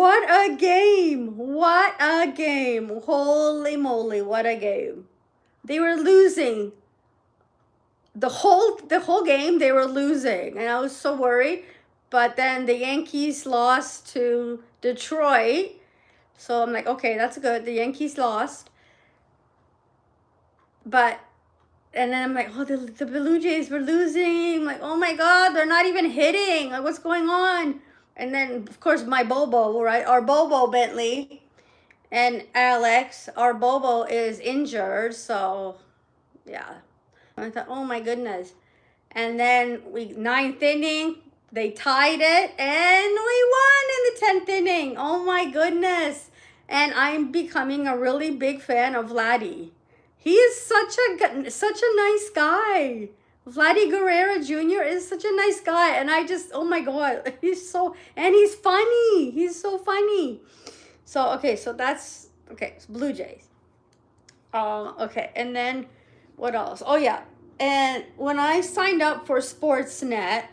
What a game! What a game! Holy moly, what a game. They were losing. The whole game they were losing, and I was so worried. But then the Yankees lost to Detroit. So I'm like, okay, that's good. The Yankees lost. But and then I'm like, oh, the Blue Jays were losing. I'm like, oh my God, they're not even hitting. Like, what's going on? And then, of course, my Bobo, right? Our Bobo Bentley and Alex, our Bobo is injured. So, yeah. I thought, oh my goodness. And then ninth inning, they tied it and we won in the 10th inning. Oh my goodness. And I'm becoming a really big fan of Vladdy. He is such a nice guy. Vladdy Guerrero Jr. is such a nice guy. And I just, oh my God, and he's funny. He's so funny. So, okay, so that's, okay, so Blue Jays. Okay, and then what else? Oh yeah, and when I signed up for Sportsnet,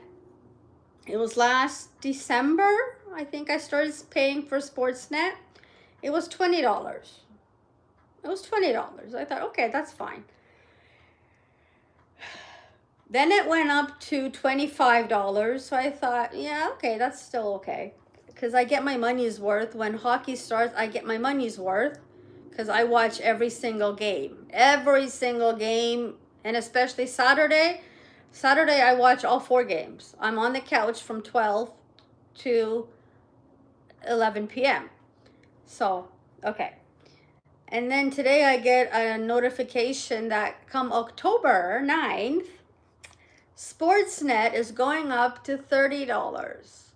it was last December, I think I started paying for Sportsnet. It was $20. It was $20. I thought, okay, that's fine. Then it went up to $25. So I thought, yeah, okay, that's still okay. Because I get my money's worth. When hockey starts, I get my money's worth. Because I watch every single game. Every single game. And especially Saturday. Saturday, I watch all 4 games. I'm on the couch from 12 to 11 p.m. So, okay. And then today I get a notification that come October 9th, Sportsnet is going up to $30.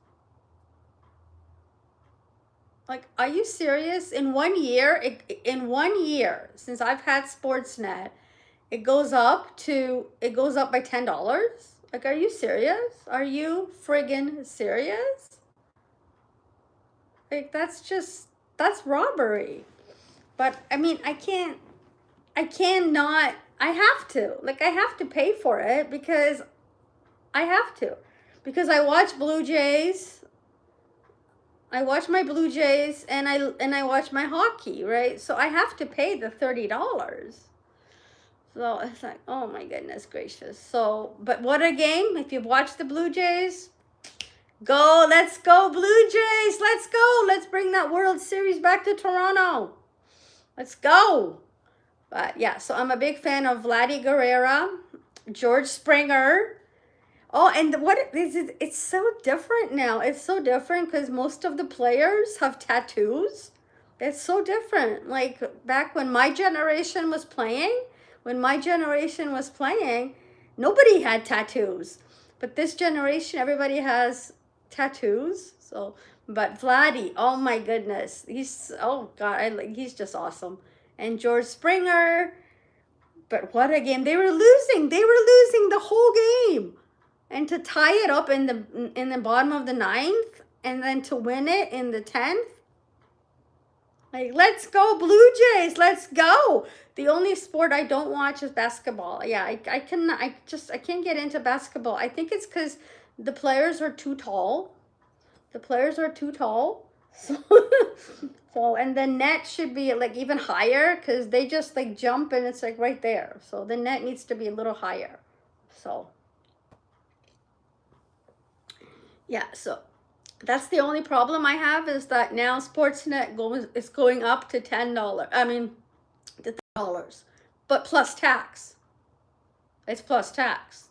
Like, are you serious? In 1 year, since I've had Sportsnet, it goes up by $10. Like, are you serious? Are you friggin' serious? Like, that's robbery. But I mean, I have to. Like, I have to pay for it because I have to. Because I watch Blue Jays. I watch my Blue Jays and I watch my hockey, right? So I have to pay the $30. So it's like, oh my goodness gracious. So, but what a game. If you've watched the Blue Jays, let's go Blue Jays. Let's go. Let's bring that World Series back to Toronto. Let's go. But yeah, so I'm a big fan of Vladdy Guerrero, George Springer. Oh, and it's so different now. It's so different because most of the players have tattoos. It's so different. Like back when my generation was playing, nobody had tattoos. But this generation, everybody has tattoos. So, but Vladdy, oh my goodness, oh God, he's just awesome. And George Springer, but what a game! They were losing the whole game, and to tie it up in the bottom of the 9th, and then to win it in the 10th. Like, let's go Blue Jays, let's go. The only sport I don't watch is basketball. Yeah, I can't get into basketball. I think it's because the players are too tall. So, and the net should be like even higher because they just like jump and it's like right there. So the net needs to be a little higher. So, yeah, so that's the only problem I have is that now Sportsnet is going up to $10. I mean, to $10, but plus tax. It's plus tax.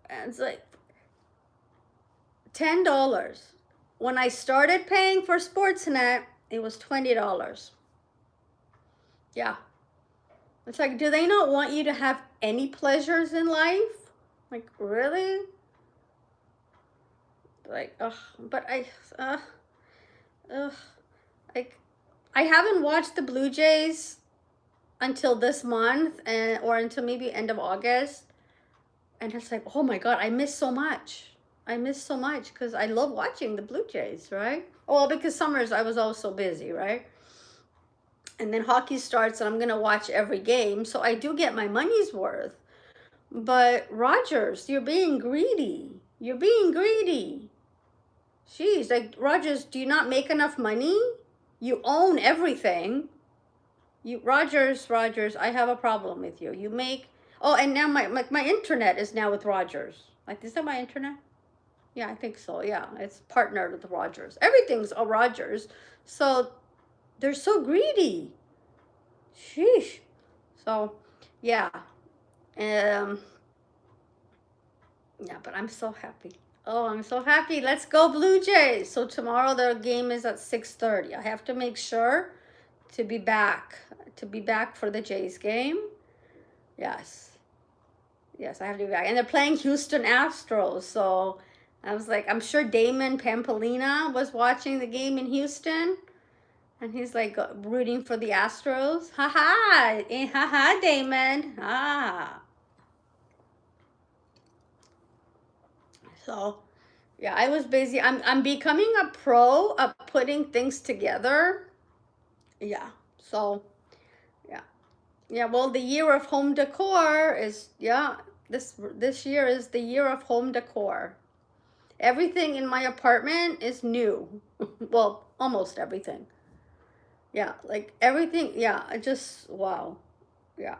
And it's like $10. When I started paying for Sportsnet, it was $20. Yeah. It's like, do they not want you to have any pleasures in life? Like, really? Like, like, I haven't watched the Blue Jays until this month or until maybe end of August. And it's like, oh my God, I miss so much because I love watching the Blue Jays, right? Well, because summers I was always so busy, right? And then hockey starts and I'm going to watch every game. So I do get my money's worth. But Rogers, you're being greedy. Jeez, like, Rogers, do you not make enough money? You own everything. Rogers, I have a problem with you. You make, oh, and now my internet is now with Rogers. Like, is that my internet? Yeah, I think so. Yeah, it's partnered with Rogers. Everything's a Rogers. So they're so greedy. Sheesh. So, yeah. Um, yeah, but I'm so happy. Oh, I'm so happy. Let's go Blue Jays. So tomorrow the game is at 6:30. I have to make sure to be back for the Jays game. Yes. Yes, I have to be back. And they're playing Houston Astros. So I was like, I'm sure Damon Pampolina was watching the game in Houston. And he's like rooting for the Astros. Ha ha. Ha ha, Damon. Ah. So yeah, I was busy. I'm becoming a pro of putting things together. Yeah. So yeah. Yeah, well, the year of home decor is, yeah, this year is the year of home decor. Everything in my apartment is new. Well, almost everything. Yeah, like everything, yeah, I just wow. Yeah.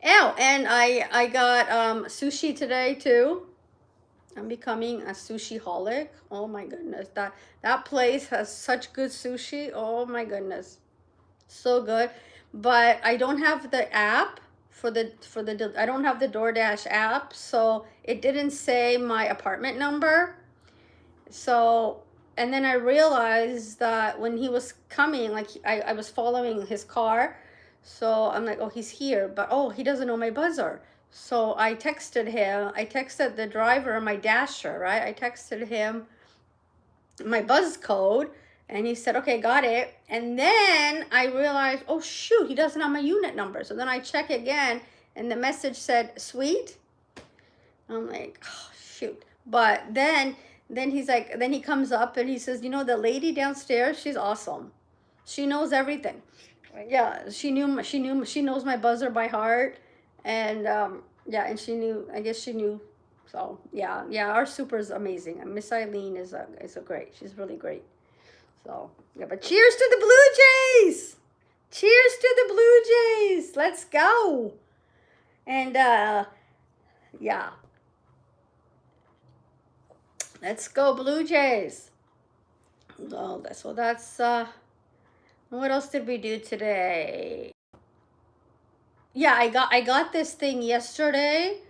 Oh, and I got sushi today too. I'm becoming a sushi holic. Oh my goodness. That place has such good sushi. Oh my goodness. So good. But I don't have the app I don't have the DoorDash app, so it didn't say my apartment number. So, and then I realized that when he was coming, like I was following his car. So I'm like, oh, he's here, but oh, he doesn't know my buzzer. So I texted him, I texted the driver, my dasher, right? I texted him my buzz code and he said, okay, got it. And then I realized, oh shoot, he doesn't have my unit number. So then I check again and the message said, sweet. I'm like, oh shoot. But then he's like, then he comes up and he says, you know, the lady downstairs, she's awesome. She knows everything. Yeah, she knows my buzzer by heart. And yeah, and I guess she knew. So yeah, our super is amazing. And Miss Eileen is a great. She's really great. So yeah, but cheers to the Blue Jays. Cheers to the Blue Jays. Let's go. And yeah. Let's go Blue Jays. Oh, that's what else did we do today? Yeah, I got this thing yesterday.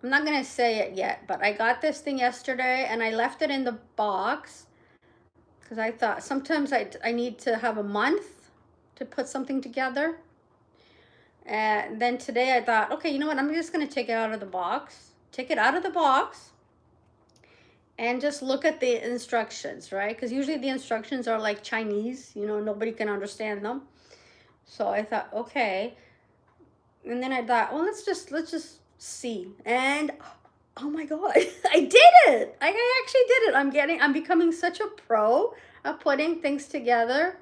I'm not gonna say it yet, but I got this thing yesterday and I left it in the box because I thought sometimes I need to have a month to put something together. And then today I thought, okay, you know what? I'm just gonna take it out of the box. Take it out of the box and just look at the instructions, right? Because usually the instructions are like Chinese, you know, nobody can understand them. So I thought, okay. And then I thought, well, let's just see. And oh my God, I did it. I actually did it. I'm becoming such a pro of putting things together.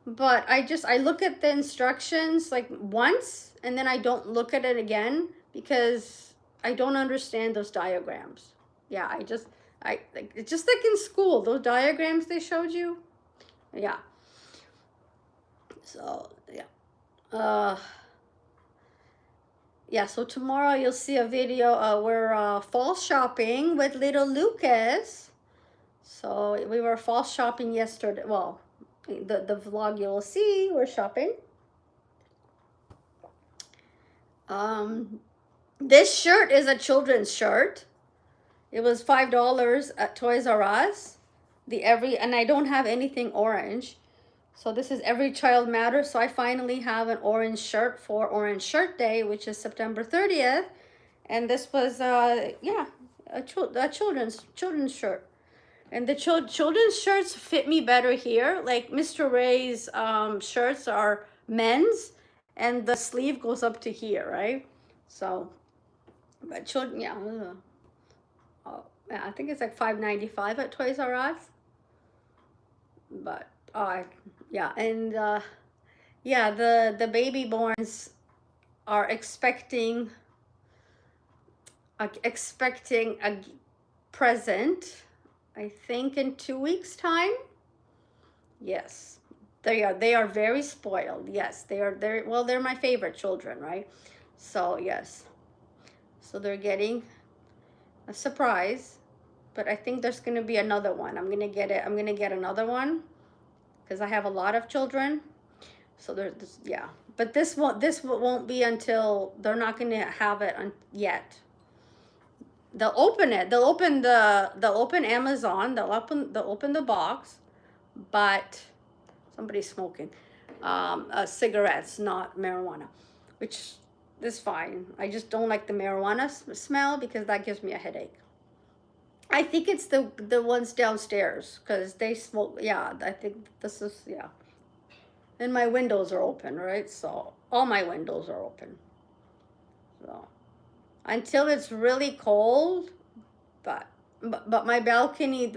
But I look at the instructions like once and then I don't look at it again because I don't understand those diagrams. Yeah, it's just like in school, those diagrams they showed you. Yeah. So yeah. Yeah, so tomorrow you'll see a video. We're fall shopping with little Lucas. So we were fall shopping yesterday. Well, the vlog you'll see, we're shopping. This shirt is a children's shirt. It was $5 at Toys R Us. And I don't have anything orange. So this is Every Child Matters. So I finally have an orange shirt for Orange Shirt Day, which is September 30th. And this was, yeah, a children's shirt. And the children's shirts fit me better here. Like Mr. Ray's shirts are men's and the sleeve goes up to here, right? So, but children, yeah. Yeah, I think it's like $5.95 at Toys R Us. But yeah, and yeah, the baby borns are expecting a present, I think in 2 weeks time. Yes, they are very spoiled. Yes, they're my favorite children, right? So yes, so they're getting a surprise, but I think there's going to be another one. I'm going to get another one because I have a lot of children. So there's, yeah, but this won't be until, they're not going to have it yet. They'll open it. They'll open Amazon. They'll open the box, but somebody's smoking cigarettes, not marijuana, which is fine. I just don't like the marijuana smell because that gives me a headache. I think it's the ones downstairs because they smoke. Yeah, I think this is, yeah. And my windows are open, right? So all my windows are open. So until it's really cold, but my balcony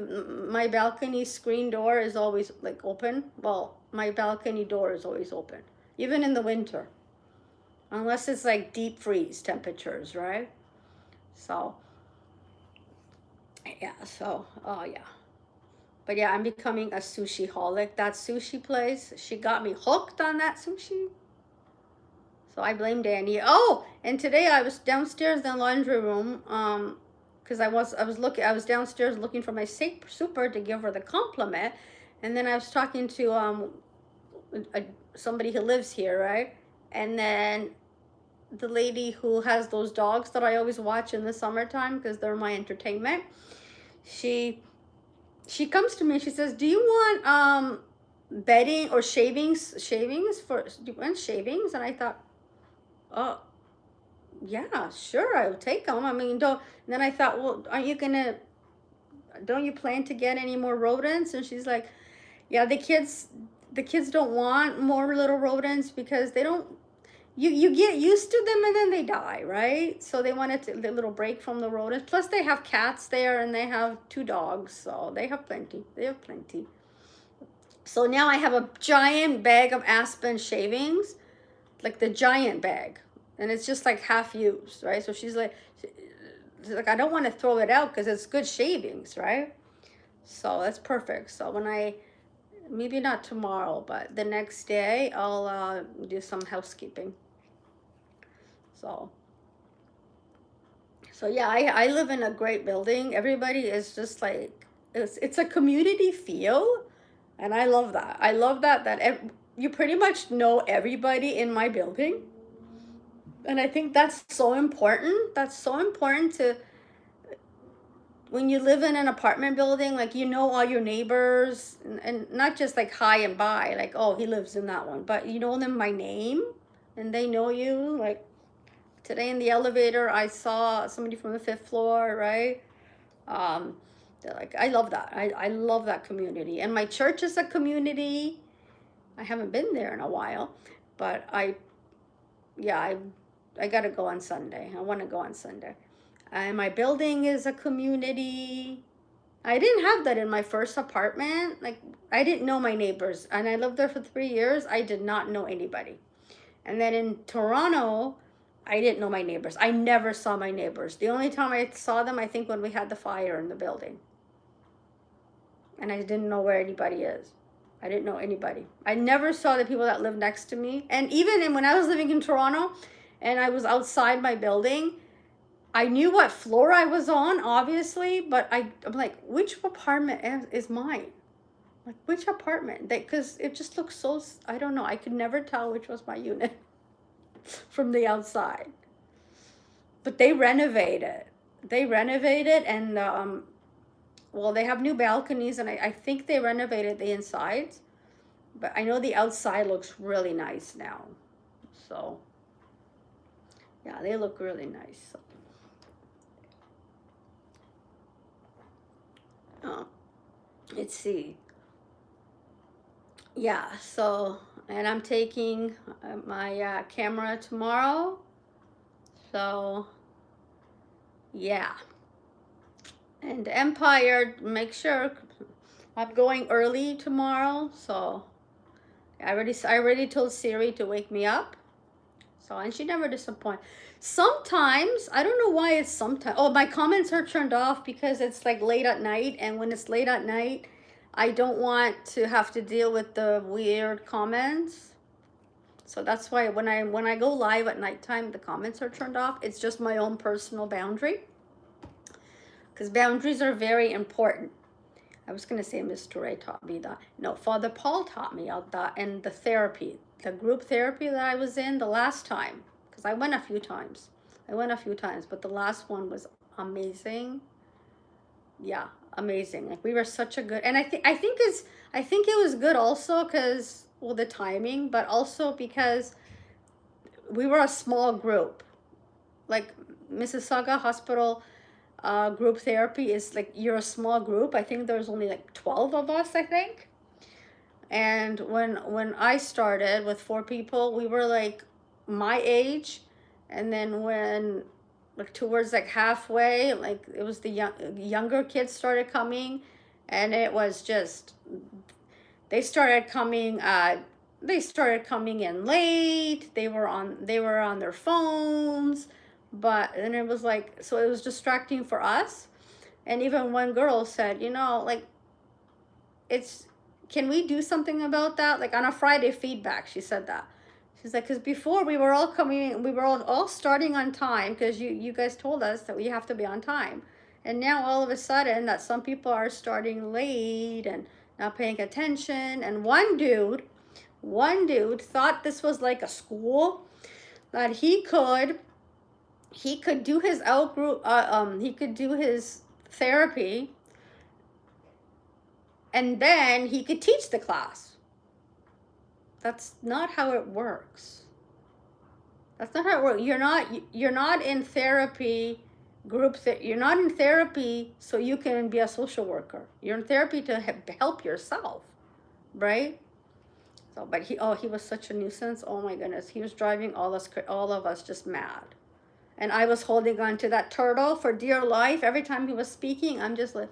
screen door is always like open. Well, my balcony door is always open, even in the winter, unless it's like deep freeze temperatures, right? So yeah, so oh yeah. But yeah, I'm becoming a sushi holic. That sushi place, she got me hooked on that sushi. So I blame Danny. Oh, and today I was downstairs in the laundry room, because I was downstairs looking for my super to give her the compliment, and then I was talking to somebody who lives here, right? And then the lady who has those dogs that I always watch in the summertime because they're my entertainment. She comes to me. She says, "Do you want bedding or shavings? Do you want shavings?" And I thought, oh, yeah, sure, I'll take them. I mean, don't. And then I thought, well, don't you plan to get any more rodents? And she's like, yeah, the kids don't want more little rodents because they don't. You get used to them and then they die, right? So they wanted a little break from the rodents. Plus, they have cats there and they have 2 dogs, so they have plenty. So now I have a giant bag of Aspen shavings, like the giant bag, and it's just like half used, right? So she's like, I don't want to throw it out because it's good shavings, right? So that's perfect. So when maybe not tomorrow, but the next day, I'll do some housekeeping. So yeah, I live in a great building. Everybody is just like, it's a community feel, and I love that. I love that you pretty much know everybody in my building. And I think that's so important. That's so important to, when you live in an apartment building, like, you know all your neighbors, and not just like hi and bye, like, oh, he lives in that one, but you know them by name and they know you. Like today in the elevator, I saw somebody from the 5th floor, right? They're like, I love that. I love that community. And my church is a community. I haven't been there in a while, but I got to go on Sunday. I want to go on Sunday. And my building is a community. I didn't have that in my first apartment. Like, I didn't know my neighbors. And I lived there for 3 years. I did not know anybody. And then in Toronto, I didn't know my neighbors. I never saw my neighbors. The only time I saw them, I think, when we had the fire in the building. And I didn't know where anybody is. I didn't know anybody. I never saw the people that lived next to me. And even when I was living in Toronto and I was outside my building, I knew what floor I was on, obviously, but I'm like, which apartment is mine? Like, which apartment? Because it just looks so, I don't know. I could never tell which was my unit from the outside. But they renovated. And, well, they have new balconies, and I think they renovated the insides. But I know the outside looks really nice now. So, yeah, they look really nice. So. Let's see. Yeah, so, and I'm taking my camera tomorrow. So, yeah. And Empire, make sure I'm going early tomorrow. So, I already told Siri to wake me up. So, and she never disappoints. Sometimes, I don't know why it's sometimes. Oh, my comments are turned off because it's like late at night. And when it's late at night, I don't want to have to deal with the weird comments. So that's why when I go live at nighttime, the comments are turned off. It's just my own personal boundary. Because boundaries are very important. I was going to say Mr. Ray taught me that. No, Father Paul taught me that, and the therapy, the group therapy that I was in the last time, because I went a few times. But the last one was amazing. Yeah, amazing. Like we were such a good, and I think it was good also because, well, the timing, but also because we were a small group. Like Mississauga Hospital group therapy is like, you're a small group. I think there's only like 12 of us, I think. And when I started with 4 people, we were like my age. And then when like towards like halfway, like it was the younger kids started coming, and it was just, they started coming in late. They were on their phones. But then it was like, so it was distracting for us. And even one girl said, like, can we do something about that? Like on a Friday feedback, she said that. She's like, because before we were all all starting on time, because you guys told us that we have to be on time. And now all of a sudden that some people are starting late and not paying attention. And one dude thought this was like a school, that he could do his out group, he could do his therapy, and then he could teach the class. That's not how it works. You're not in therapy you're not in therapy so you can be a social worker. You're in therapy to help yourself, right? So, but he was such a nuisance. Oh my goodness, he was driving all of us just mad. And I was holding on to that turtle for dear life. Every time he was speaking, I'm just like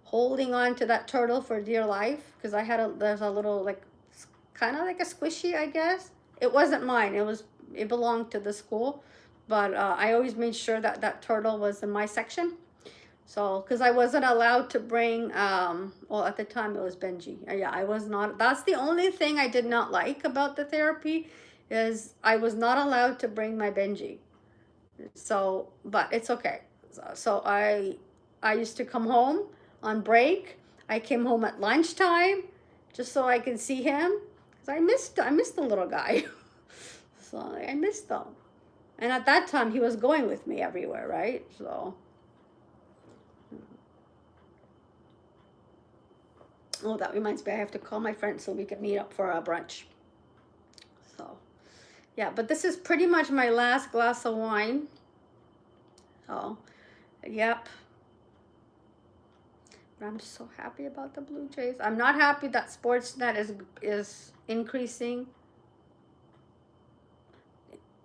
holding on to that turtle for dear life, because there's a little, like, kind of like a squishy, I guess. It wasn't mine. It belonged to the school, but I always made sure that that turtle was in my section. So, because I wasn't allowed to bring, well, at the time it was Benji. Yeah, I was not. That's the only thing I did not like about the therapy, is I was not allowed to bring my Benji. So, but it's okay. So I used to come home on break. I came home at lunchtime just so I could see him, because I missed the little guy. So I missed them. And at that time he was going with me everywhere, right? So, oh, that reminds me, I have to call my friend so we can meet up for a brunch. So, yeah, but this is pretty much my last glass of wine. So, yep. But I'm just so happy about the Blue Jays. I'm not happy that Sportsnet is increasing.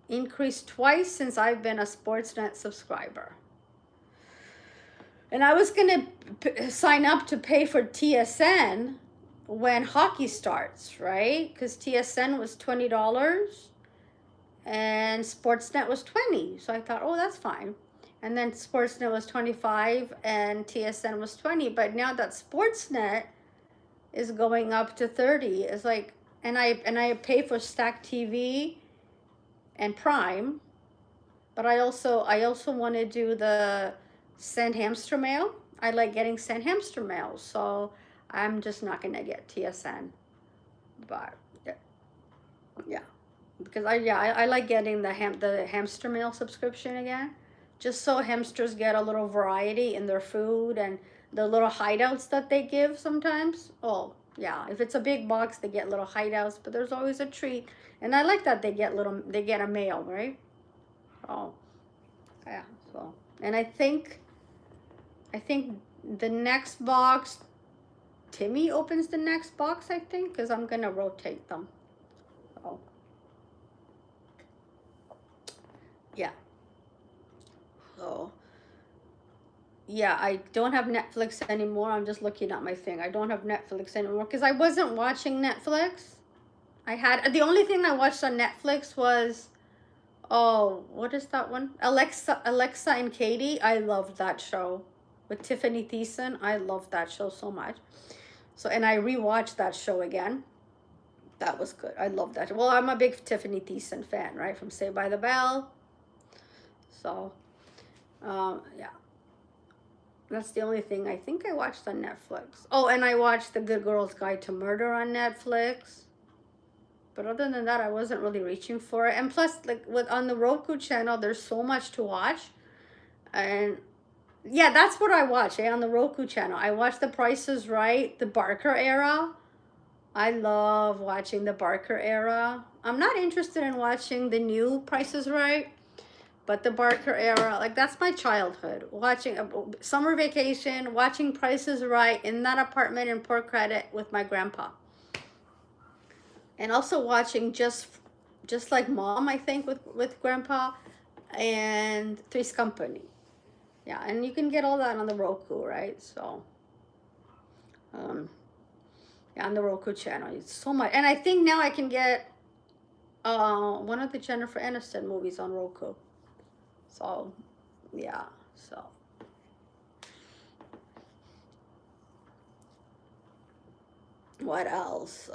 Increased twice since I've been a Sportsnet subscriber. And I was going to sign up to pay for TSN when hockey starts, right? Because TSN was $20 and Sportsnet was $20. So I thought, oh, that's fine. And then Sportsnet was $25 and TSN was $20. But now that Sportsnet is going up to $30, it's like, and I pay for Stack TV and Prime, but I also want to do the send hamster mail. I like getting sent hamster mail, so I'm just not gonna get TSN. But yeah, because I like getting the hamster mail subscription again, just so hamsters get a little variety in their food and the little hideouts that they give sometimes. Oh yeah, if it's a big box, they get little hideouts, but there's always a treat, and I like that they get a mail, right? Oh yeah. So, and I think the next box, Timmy opens the next box, I think, because I'm gonna rotate them. So yeah. So yeah, I don't have Netflix anymore. I'm just looking at my thing. I don't have Netflix anymore because I wasn't watching Netflix. The only thing I watched on Netflix was Oh, what is that one? Alexa and Katie. I loved that show with Tiffany Thiessen. I loved that show so much. So, and I rewatched that show again. That was good. I love that. Well, I'm a big Tiffany Thiessen fan, right? From Saved by the Bell. So, yeah. That's the only thing I think I watched on Netflix. Oh, and I watched The Good Girl's Guide to Murder on Netflix. But other than that, I wasn't really reaching for it. And plus, like with on the Roku channel, there's so much to watch. And yeah, that's what I watch, on the Roku channel. I watch The Price is Right, the Barker era. I love watching the Barker era. I'm not interested in watching the new Price is Right, but the Barker era, like that's my childhood. Watching a summer vacation, watching Price is Right in that apartment in Port Credit with my grandpa. And also watching just like Mom, I think, with grandpa, and Three's Company. Yeah, and you can get all that on the Roku, right? So, yeah, on the Roku channel, it's so much. And I think now I can get one of the Jennifer Aniston movies on Roku. So, yeah, so. What else?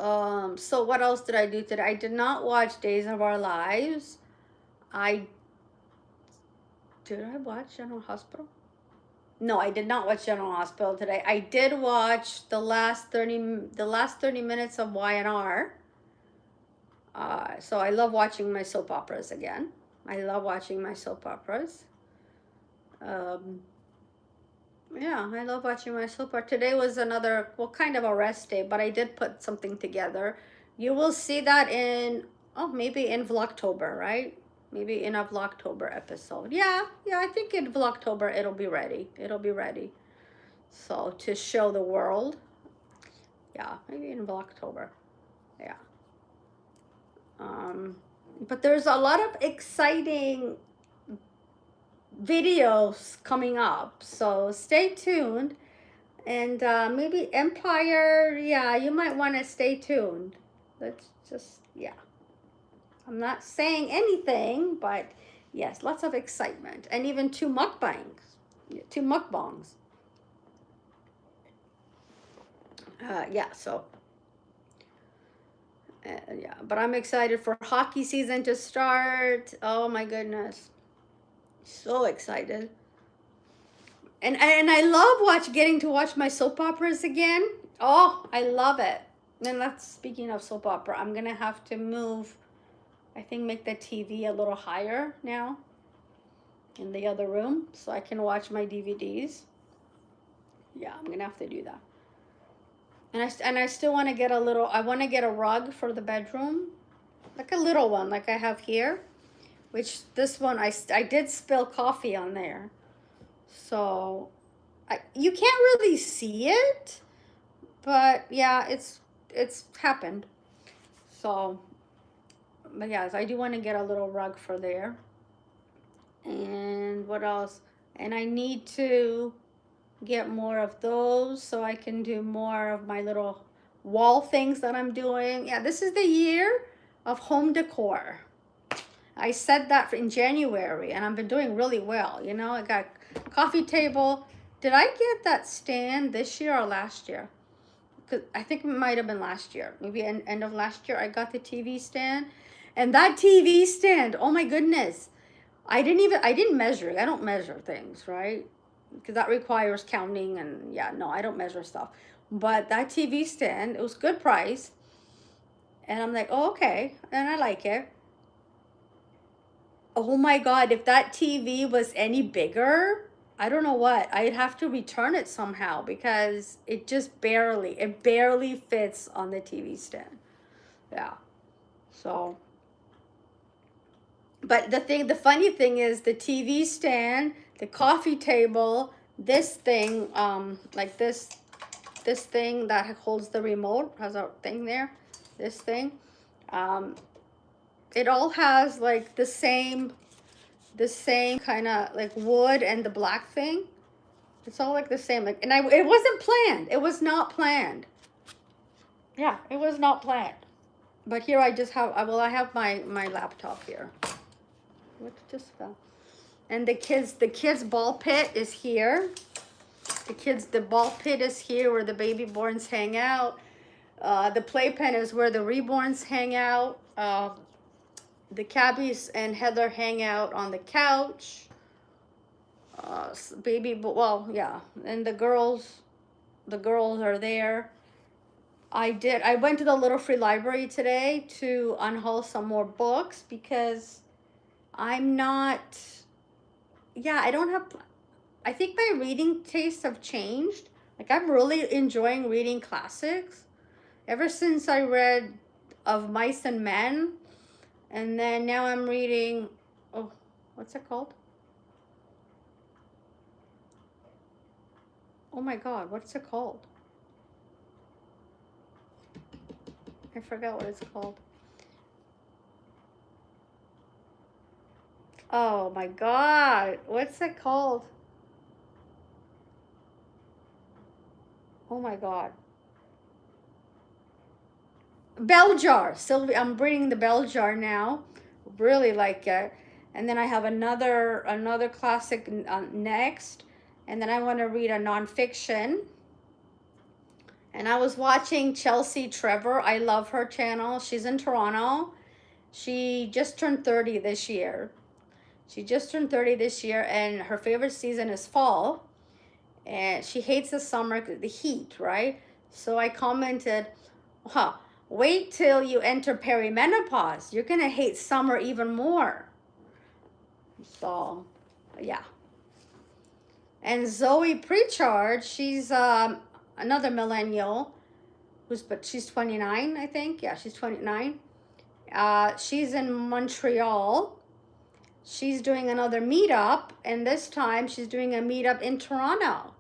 So what else did I do today? I did not watch Days of Our Lives. Did I watch General Hospital? No, I did not watch General Hospital today. I did watch the last 30 minutes of Y&R. So I love watching my soap operas again. I love watching my soap operas. Yeah, I love watching my soap opera. Today was another, well, kind of a rest day, but I did put something together. You will see that in, oh, maybe in Vlogtober, right? Maybe in a Vlogtober episode. Yeah, I think in Vlogtober it'll be ready. It'll be ready. So to show the world. Yeah, maybe in Vlogtober. Yeah. But there's a lot of exciting videos coming up, so stay tuned. And maybe Empire, yeah, you might want to stay tuned. Let's just, yeah. I'm not saying anything, but yes, lots of excitement. And even 2 mukbangs. Yeah, so. Yeah, but I'm excited for hockey season to start. Oh my goodness. So excited. And I love getting to watch my soap operas again. Oh, I love it. And that's, speaking of soap opera, I'm gonna have to move, I think make the TV a little higher now in the other room so I can watch my DVDs. Yeah, I'm gonna have to do that. And I still want to get I want to get a rug for the bedroom, like a little one like I have here, which this one I did spill coffee on there. So you can't really see it, but yeah, it's happened. So, but yes, I do want to get a little rug for there. And what else? And I need to get more of those so I can do more of my little wall things that I'm doing. Yeah, this is the year of home decor. I said that in January, and I've been doing really well. You know, I got coffee table. Did I get that stand this year or last year? Because I think it might have been last year. Maybe end of last year I got the TV stand. And that TV stand, oh my goodness. I didn't measure it. I don't measure things, right? Because that requires counting, and yeah, no, I don't measure stuff. But that TV stand, it was good price. And I'm like, oh, okay. And I like it. Oh my God, if that TV was any bigger, I don't know what, I'd have to return it somehow because it barely fits on the TV stand. Yeah. So, but the funny thing is the TV stand, the coffee table, this thing, like this thing that holds the remote, has a thing there, this thing, it all has like the same kind of like wood and the black thing. It's all like the same. Like, and it wasn't planned. It was not planned. Yeah, it was not planned. But here I just have, I have my laptop here. What just fell? And the kids ball pit is here. The ball pit is here where the baby borns hang out. The playpen is where the reborns hang out. The cabbies and Heather hang out on the couch. Well, yeah, and the girls are there. I went to the Little Free Library today to unhaul some more books because I'm not, yeah, I think my reading tastes have changed. Like, I'm really enjoying reading classics ever since I read Of Mice and Men. And then now I'm reading, oh, what's it called? Oh my God, what's it called? I forgot what it's called. Oh my God, what's it called? Oh my God. Bell Jar. Sylvie, I'm reading the Bell Jar now. Really like it. And then I have another classic next. And then I want to read a nonfiction. And I was watching Chelsea Trevor. I love her channel. She's in Toronto. She just turned 30 this year. And her favorite season is fall. And she hates the summer, the heat, right? So I commented, huh, wait till you enter perimenopause. You're gonna hate summer even more. So, yeah. And Zoe Pritchard, she's another millennial, but she's 29, I think. Yeah, she's 29. She's in Montreal. She's doing another meetup, and this time she's doing a meetup in Toronto.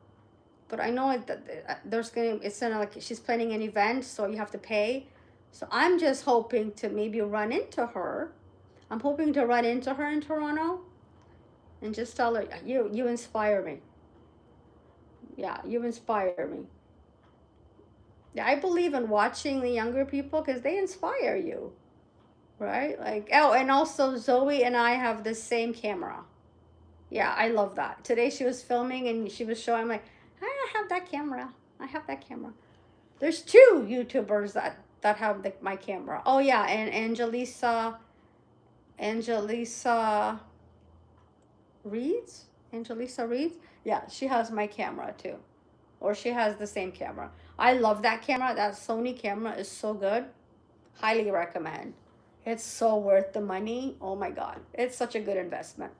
But I know she's planning an event, so you have to pay. So I'm just hoping to maybe run into her. I'm hoping to run into her in Toronto and just tell her, you inspire me. Yeah, you inspire me. Yeah, I believe in watching the younger people because they inspire you, right? Like, oh, and also Zoe and I have the same camera. Yeah, I love that. Today she was filming and she was showing, like, I have that camera. There's two YouTubers that have my camera. Oh yeah, and Angelisa Reeds? Angelisa Reeds? Yeah, she has my camera too. Or she has the same camera. I love that camera. That Sony camera is so good. Highly recommend. It's so worth the money. Oh my God. It's such a good investment.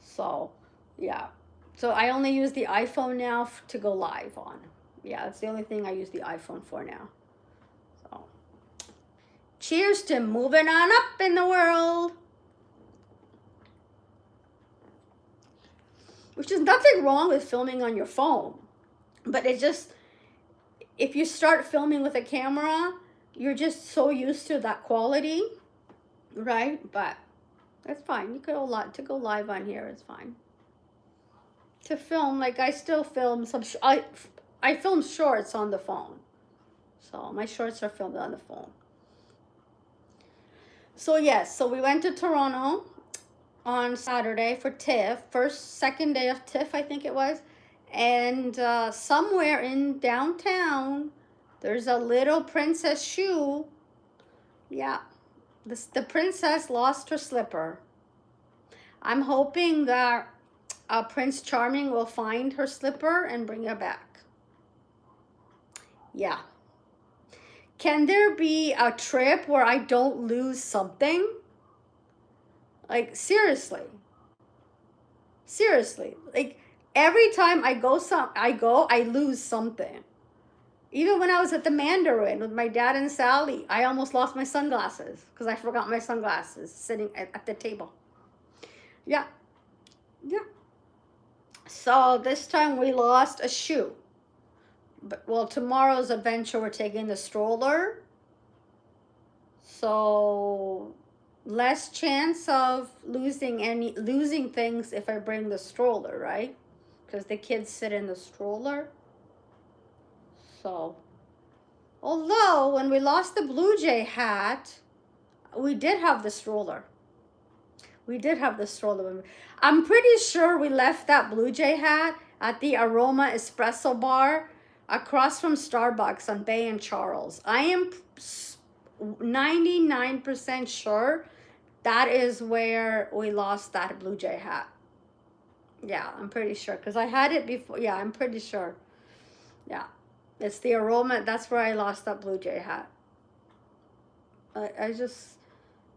So, yeah. So I only use the iPhone now to go live on. Yeah, that's the only thing I use the iPhone for now. So, cheers to moving on up in the world. Which is nothing wrong with filming on your phone. But it just, if you start filming with a camera, you're just so used to that quality, right? But that's fine. You could go live on here. It's fine. To film, like, I still film I film shorts on the phone. So my shorts are filmed on the phone. So yes, so we went to Toronto on Saturday for TIFF, second day of TIFF, I think it was. And somewhere in downtown, there's a little princess shoe. Yeah, the princess lost her slipper. I'm hoping that Prince Charming will find her slipper and bring her back. Yeah. Can there be a trip where I don't lose something? Like, seriously. Like, every time I go, I lose something. Even when I was at the Mandarin with my dad and Sally, I almost lost my sunglasses because I forgot my sunglasses sitting at the table. Yeah. So this time we lost a shoe. But, well, tomorrow's adventure, we're taking the stroller. So less chance of losing things if I bring the stroller, right? Because the kids sit in the stroller. So, although when we lost the Blue Jay hat, We did have the stroller. We did have the stroller. I'm pretty sure we left that Blue Jay hat at the Aroma Espresso Bar across from Starbucks on Bay and Charles. I am 99% sure that is where we lost that Blue Jay hat. Yeah, I'm pretty sure because I had it before. Yeah, I'm pretty sure. Yeah, it's the Aroma. That's where I lost that Blue Jay hat. I just,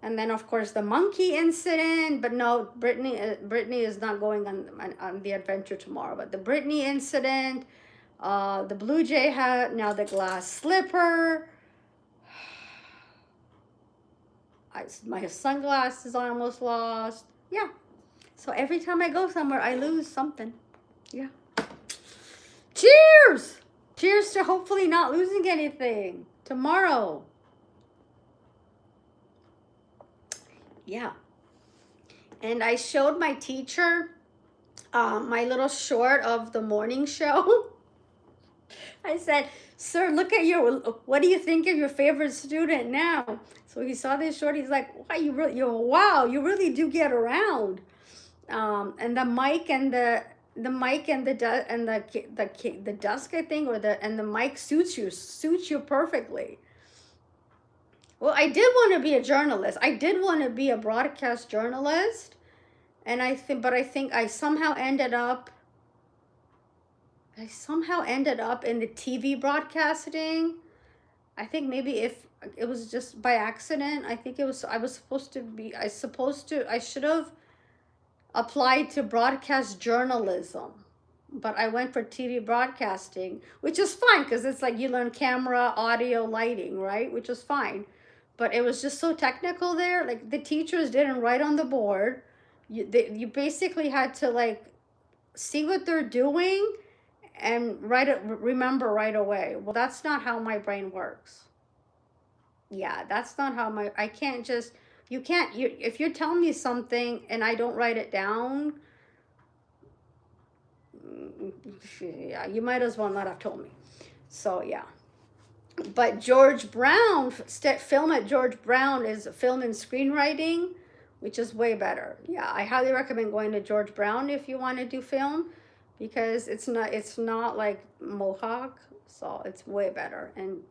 and then of course the monkey incident. But no, Brittany is not going on the adventure tomorrow. But the Brittany incident, the Blue Jay hat, now the glass slipper. My sunglasses I almost lost. Yeah. So every time I go somewhere, I lose something. Yeah. Cheers! Cheers to hopefully not losing anything tomorrow. Yeah. And I showed my teacher my little short of the morning show. I said, sir, look at what do you think of your favorite student now? So he saw this short, he's like, wow, you really do get around. And the mic and the desk, I think, and the mic suits you perfectly. Well, I did want to be a journalist. I did want to be a broadcast journalist, and I think I somehow ended up in the TV broadcasting. I think maybe if it was just by accident, I should have applied to broadcast journalism, but I went for TV broadcasting, which is fine because it's like you learn camera, audio, lighting, right? Which is fine. But it was just so technical there. Like the teachers didn't write on the board. You basically had to like see what they're doing and remember right away. Well, that's not how my brain works. Yeah, that's not how I can't just, if you're telling me something and I don't write it down, yeah, you might as well not have told me. So yeah. But George Brown, film at George Brown is film and screenwriting, which is way better. Yeah, I highly recommend going to George Brown if you want to do film, because it's not like Mohawk, so it's way better. And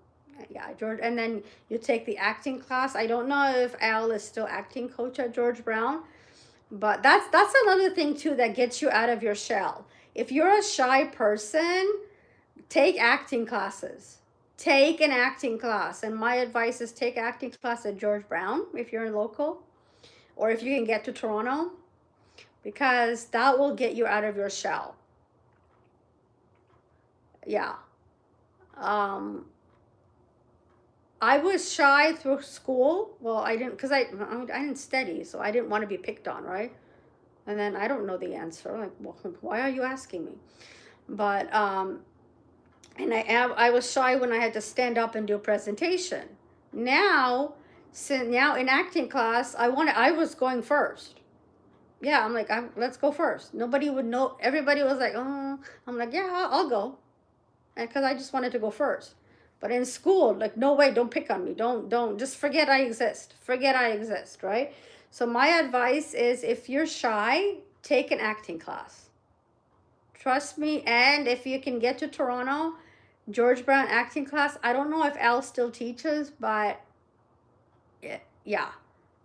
yeah, George, and then you take the acting class. I don't know if Al is still acting coach at George Brown, but that's another thing too that gets you out of your shell. If you're a shy person, take acting classes. Take an acting class, and my advice is take acting class at George Brown if you're local, or if you can get to Toronto, because that will get you out of your shell. Yeah. I was shy through school. Well, I didn't, because I didn't study, so I didn't want to be picked on, right? And then I don't know the answer. Like, well, why are you asking me? But and I was shy when I had to stand up and do a presentation. Now in acting class, I was going first. Yeah, I'm like, let's go first. Nobody would know. Everybody was like, oh. I'm like, yeah, I'll go, and because I just wanted to go first. But in school, like, no way, don't pick on me. Don't just forget I exist. Forget I exist, right? So my advice is, if you're shy, take an acting class. Trust me. And if you can get to Toronto, George Brown acting class. I don't know if Al still teaches, but yeah,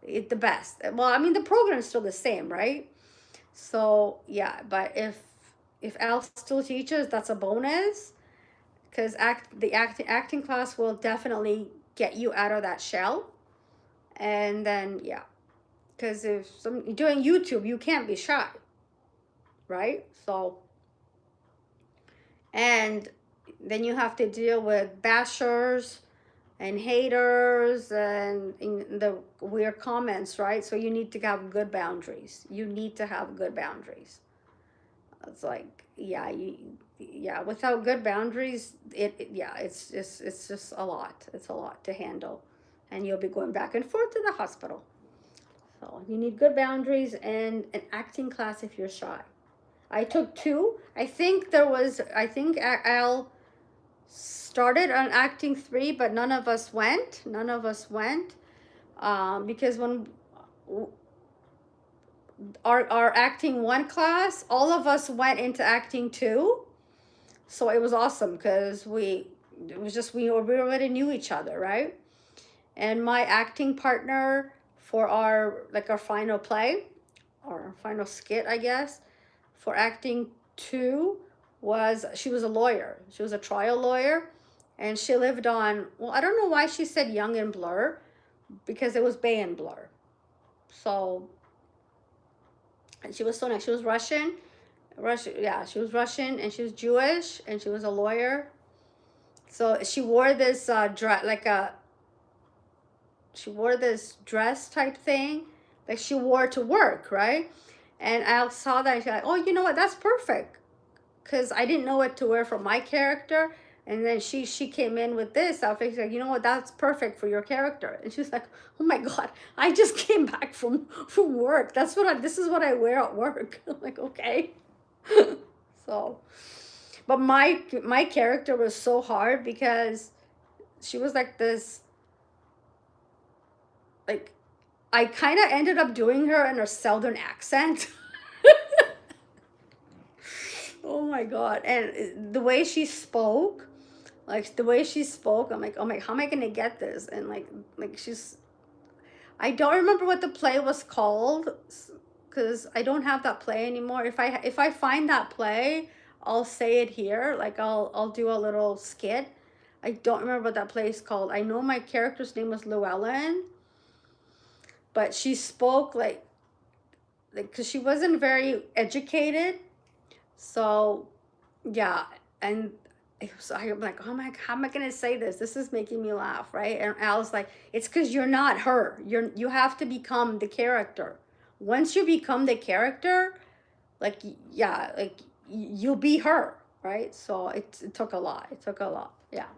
it's the best. Well, I mean, the program is still the same, right? So yeah, but if Al still teaches, that's a bonus, because the acting class will definitely get you out of that shell. And then yeah, because if doing YouTube, you can't be shy, right? So, and then you have to deal with bashers and haters and the weird comments, right? So you need to have good boundaries. You need to have good boundaries. It's like, yeah, without good boundaries, it's just a lot. It's a lot to handle, and you'll be going back and forth to the hospital. So you need good boundaries and an acting class if you're shy. I took 2. I think Al started on acting 3, but none of us went. because when our acting one class, all of us went into acting two. So it was awesome because it was just, we already knew each other, right? And my acting partner for our, like our final play, or final skit, I guess, for acting two she was a lawyer. She was a trial lawyer, and she lived on, well, I don't know why she said Young and Blur, because it was Bay and Blur. So, and she was so nice. She was Russian. Yeah, she was Russian, and she was Jewish, and she was a lawyer. So she wore this she wore this dress type thing, like she wore to work, right? And I saw that, and she's like, oh, you know what, that's perfect, because I didn't know what to wear for my character. And then she came in with this outfit. She's like, you know what, that's perfect for your character. And she's like, oh my God, I just came back from work. This is what I wear at work. I'm like, okay. So, but my character was so hard because she was like this, like, I kind of ended up doing her in a southern accent. Oh my God. And the way she spoke, I'm like, oh my, how am I gonna get this? And like I don't remember what the play was called, because I don't have that play anymore. If I find that play, I'll say it here. Like I'll do a little skit. I don't remember what that play is called. I know my character's name was Llewellyn, but she spoke like because she wasn't very educated. So yeah, and I'm like, oh my, how am I gonna say this? This is making me laugh, right? And Al's like, it's because you're not her. You have to become the character. Once you become the character, like, yeah, like you'll be her, right? So it took a lot. It took a lot, yeah.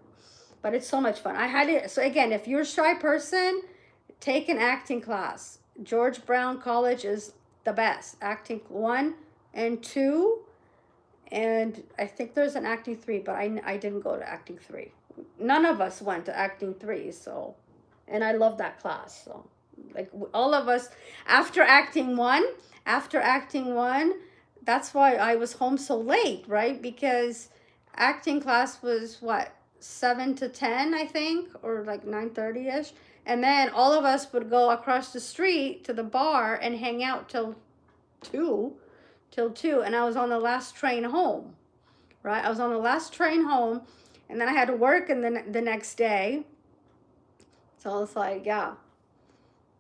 But it's so much fun. I had it. So again, if you're a shy person, take an acting class. George Brown College is the best. Acting 1 and 2. And I think there's an acting 3, but I didn't go to acting 3. None of us went to acting 3, so, and I love that class. So, like all of us, after acting 1, that's why I was home so late, right? Because acting class was what, 7 to 10, I think, or like 9:30ish. And then all of us would go across the street to the bar and hang out till 2, and I was on the last train home, right? I was on the last train home, and then I had to work and then the next day. So it's like, yeah,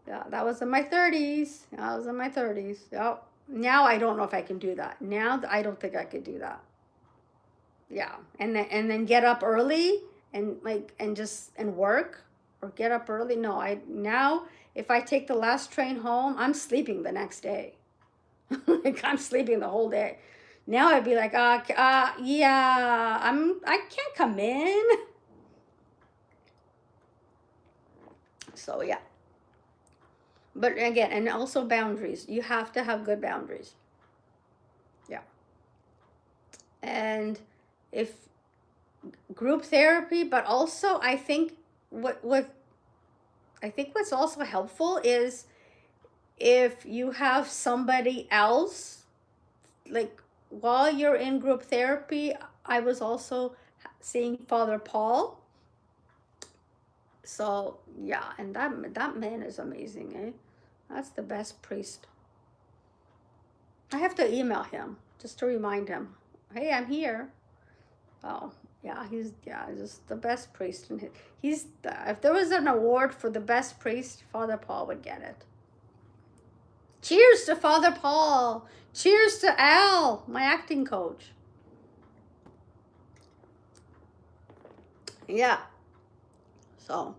that was in my 30s. I was in my 30s. Yep. Now I don't know if I can do that. Now I don't think I could do that. Yeah, and then get up early and work, or get up early. No, now if I take the last train home, I'm sleeping the next day. Like I'm sleeping the whole day. Now I'd be like, yeah, I can't come in. So yeah. But again, and also boundaries. You have to have good boundaries. Yeah. And if group therapy, but also I think what's also helpful is if you have somebody else, like while you're in group therapy, I was also seeing Father Paul. So yeah, and that man is amazing, eh? That's the best priest. I have to email him just to remind him, hey, I'm here. Oh yeah, he's just the best priest. And if there was an award for the best priest, Father Paul would get it. Cheers to Father Paul. Cheers to Al, my acting coach. Yeah. So,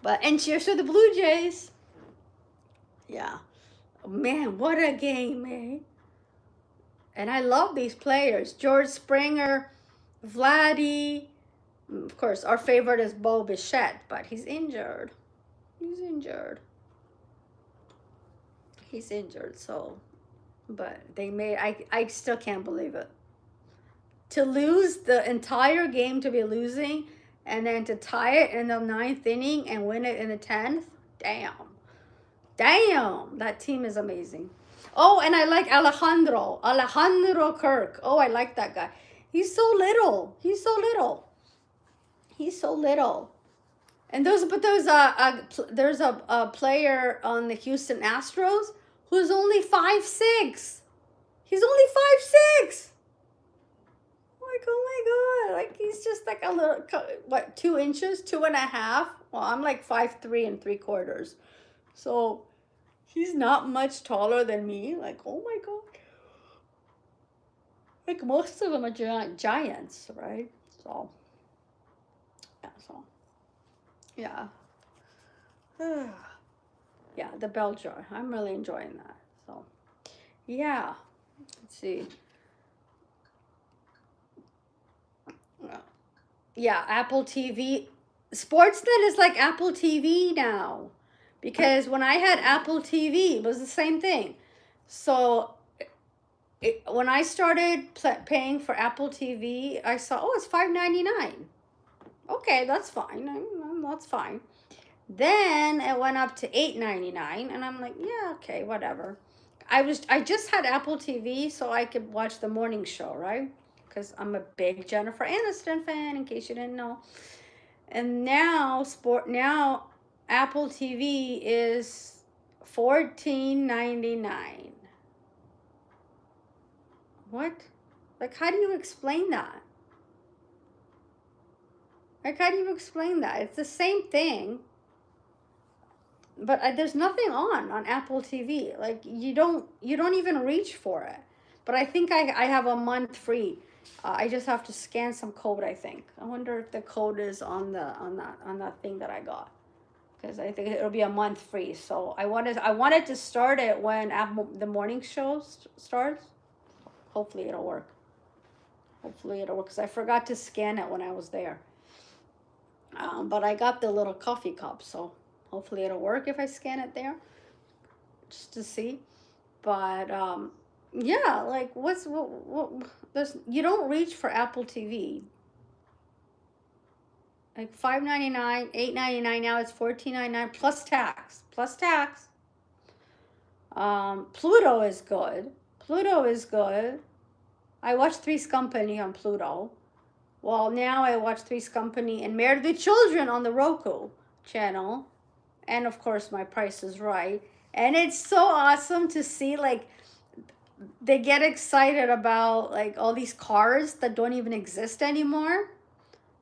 and cheers to the Blue Jays. Yeah. Man, what a game, eh? And I love these players. George Springer, Vladdy. Of course, our favorite is Bo Bichette, but he's injured. He's injured, so, but I still can't believe it. To lose the entire game, to be losing, and then to tie it in the 9th inning and win it in the 10th. Damn. Damn. That team is amazing. Oh, and I like Alejandro Kirk. Oh, I like that guy. He's so little. He's so little. He's so little. And there's a player on the Houston Astros who's only 5'6". He's only 5'6". Like, oh my god, like he's just like a little, what, 2 inches, 2.5. Well, I'm like 5'3 3/4. So he's not much taller than me. Like, oh my god. Like most of them are giants, right? So yeah, yeah, the bell jar. I'm really enjoying that. So yeah, let's see. Yeah, Apple TV. Sportsnet is like Apple TV now, because when I had Apple TV, it was the same thing. So when I started paying for Apple TV, I saw, oh, it's $5.99. Okay, that's fine. That's fine. Then it went up to $8.99, and I'm like, yeah, okay, whatever. I just had Apple TV so I could watch the morning show, right? Because I'm a big Jennifer Aniston fan, in case you didn't know. And now Apple TV is $14.99. What? Like, how do you explain that? Like, how do you explain that? It's the same thing, but there's nothing on Apple TV. Like, you don't even reach for it. But I think I have a month free. I just have to scan some code, I think. I wonder if the code is on that thing that I got, because I think it'll be a month free. So I wanted to start it when the morning show starts. Hopefully it'll work. Hopefully it'll work, because I forgot to scan it when I was there. But I got the little coffee cup, so hopefully it'll work if I scan it there, just to see. But yeah, like what there's, you don't reach for Apple TV. Like $5.99, $8.99, now it's $14.99 plus tax. Pluto is good. I watched Three's Company on Pluto. Well, now I watch Three's Company and Married with Children on the Roku channel. And of course, My Price is Right. And it's so awesome to see, like, they get excited about, like, all these cars that don't even exist anymore.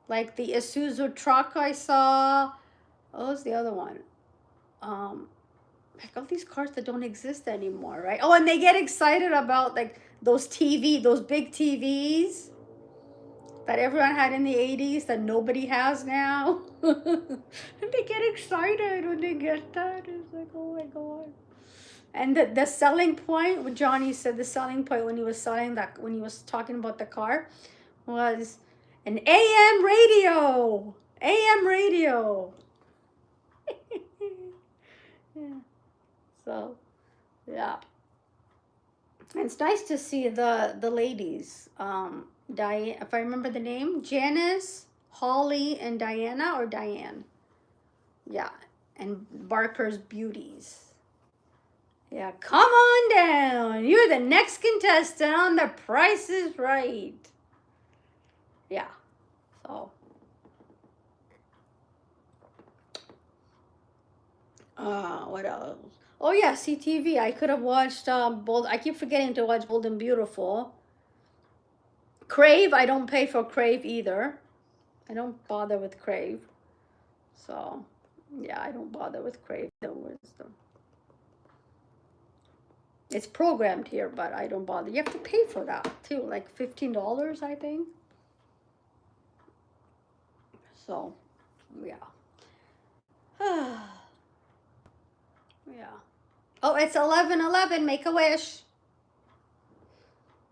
Like the Isuzu truck I saw. What was the other one? Like all these cars that don't exist anymore, right? Oh, and they get excited about, like, those big TVs that everyone had in the 80s that nobody has now. And they get excited when they get that. It's like, oh my god. And the selling point, what Johnny said, the selling point when he was talking about the car, was an AM radio. Yeah. So, yeah. And it's nice to see the ladies. Diane, if I remember the name, Janice, Holly, and Diana, or Diane. Yeah, and Barker's Beauties. Yeah, come on down. You're the next contestant on The Price is Right. Yeah, so. What else? Oh yeah, CTV. I could have watched I keep forgetting to watch Bold and Beautiful. Crave, I don't pay for Crave either. I don't bother with Crave. So, yeah, I don't bother with Crave. It's programmed here, but I don't bother. You have to pay for that too, like $15, I think. So, yeah. Yeah. Oh, it's 11:11. Make a wish.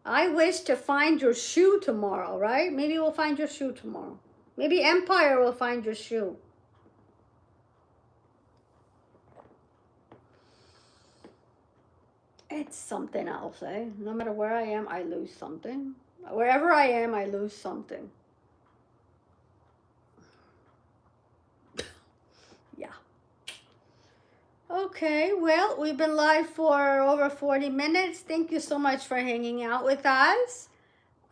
I wish to find your shoe tomorrow, right? Maybe we'll find your shoe tomorrow. Maybe Empire will find your shoe. It's something else, eh? No matter where I am, I lose something. Wherever I am, I lose something. Yeah. Okay, well, we've been live for over 40 minutes. Thank you so much for hanging out with us.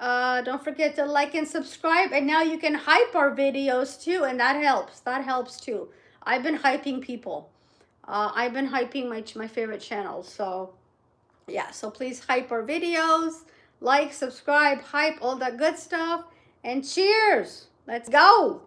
Don't forget to like and subscribe. And now you can hype our videos too, and that helps. That helps too. I've been hyping people. I've been hyping my favorite channels. So yeah, so please hype our videos, like, subscribe, hype, all that good stuff. And cheers. Let's go.